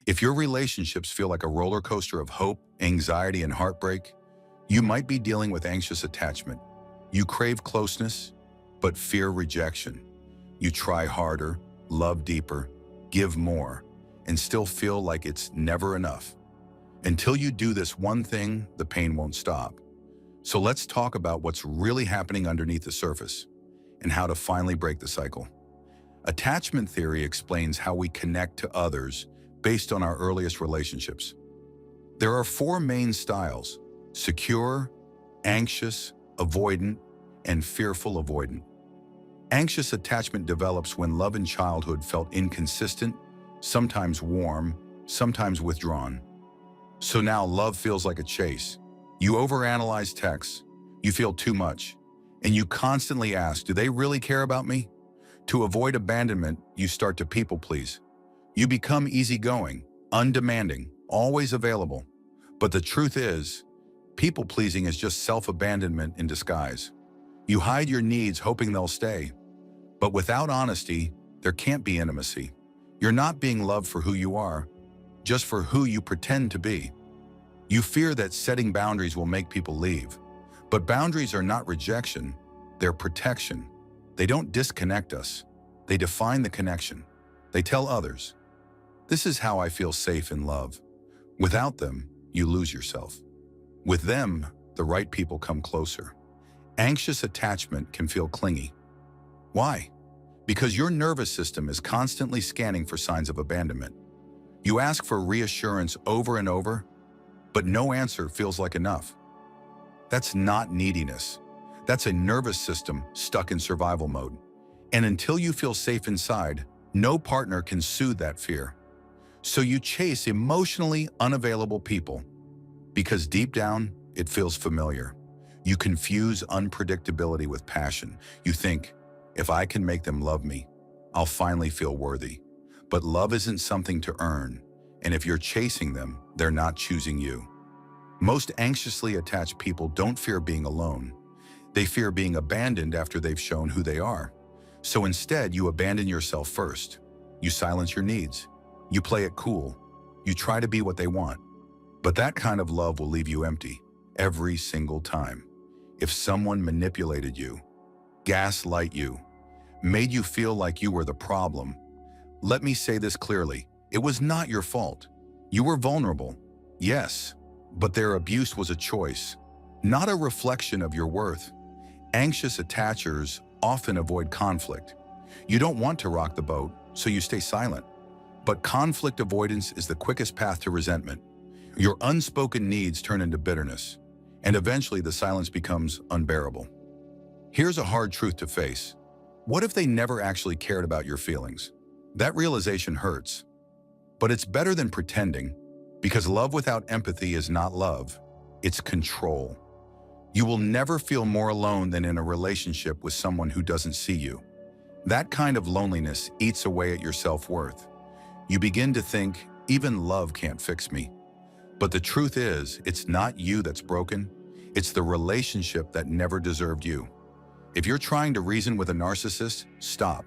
If your relationships feel like a roller coaster of hope, anxiety, and heartbreak, you might be dealing with anxious attachment. You crave closeness, but fear rejection. You try harder, love deeper, give more, and still feel like it's never enough. Until you do this one thing, the pain won't stop. So let's talk about what's really happening underneath the surface and how to finally break the cycle. Attachment theory explains how we connect to others based on our earliest relationships. There are four main styles: secure, anxious, avoidant, and fearful avoidant. Anxious attachment develops when love in childhood felt inconsistent, sometimes warm, sometimes withdrawn. So now love feels like a chase. You overanalyze texts, you feel too much, and you constantly ask, do they really care about me? To avoid abandonment, you start to people please. You become easygoing, undemanding, always available. But the truth is, people pleasing is just self-abandonment in disguise. You hide your needs hoping they'll stay. But without honesty, there can't be intimacy. You're not being loved for who you are, just for who you pretend to be. You fear that setting boundaries will make people leave. But boundaries are not rejection, they're protection. They don't disconnect us. They define the connection. They tell others, this is how I feel safe in love. Without them, you lose yourself. With them, the right people come closer. Anxious attachment can feel clingy. Why? Because your nervous system is constantly scanning for signs of abandonment. You ask for reassurance over and over, but no answer feels like enough. That's not neediness. That's a nervous system stuck in survival mode. And until you feel safe inside, no partner can soothe that fear. So you chase emotionally unavailable people because deep down, it feels familiar. You confuse unpredictability with passion. You think, if I can make them love me, I'll finally feel worthy. But love isn't something to earn. And if you're chasing them, they're not choosing you. Most anxiously attached people don't fear being alone. They fear being abandoned after they've shown who they are. So instead, you abandon yourself first. You silence your needs. You play it cool. You try to be what they want. But that kind of love will leave you empty every single time. If someone manipulated you, gaslight you, made you feel like you were the problem, let me say this clearly. It was not your fault. You were vulnerable, yes, but their abuse was a choice, not a reflection of your worth. Anxious attachers often avoid conflict. You don't want to rock the boat, so you stay silent. But conflict avoidance is the quickest path to resentment. Your unspoken needs turn into bitterness, and eventually the silence becomes unbearable. Here's a hard truth to face. What if they never actually cared about your feelings? That realization hurts. But it's better than pretending, because love without empathy is not love, it's control. You will never feel more alone than in a relationship with someone who doesn't see you. That kind of loneliness eats away at your self-worth. You begin to think, even love can't fix me. But the truth is, it's not you that's broken, it's the relationship that never deserved you. If you're trying to reason with a narcissist, stop.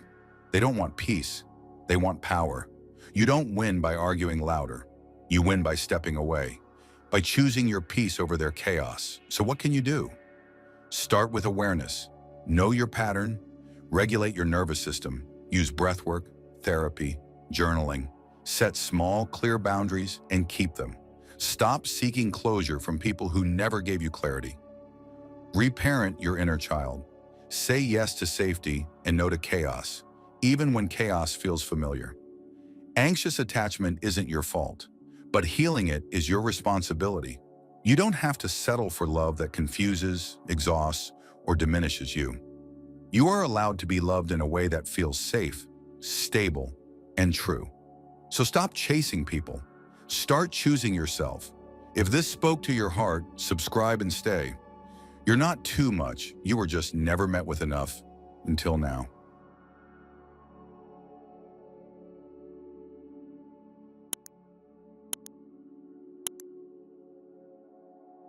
They don't want peace, they want power. You don't win by arguing louder. You win by stepping away, by choosing your peace over their chaos. So what can you do? Start with awareness. Know your pattern, regulate your nervous system, use breathwork, therapy, journaling. Set small, clear boundaries and keep them. Stop seeking closure from people who never gave you clarity. Reparent your inner child. Say yes to safety and no to chaos, even when chaos feels familiar. Anxious attachment isn't your fault, but healing it is your responsibility. You don't have to settle for love that confuses, exhausts, or diminishes you. You are allowed to be loved in a way that feels safe, stable, and true. So stop chasing people. Start choosing yourself. If this spoke to your heart, subscribe and stay. You're not too much. You were just never met with enough until now.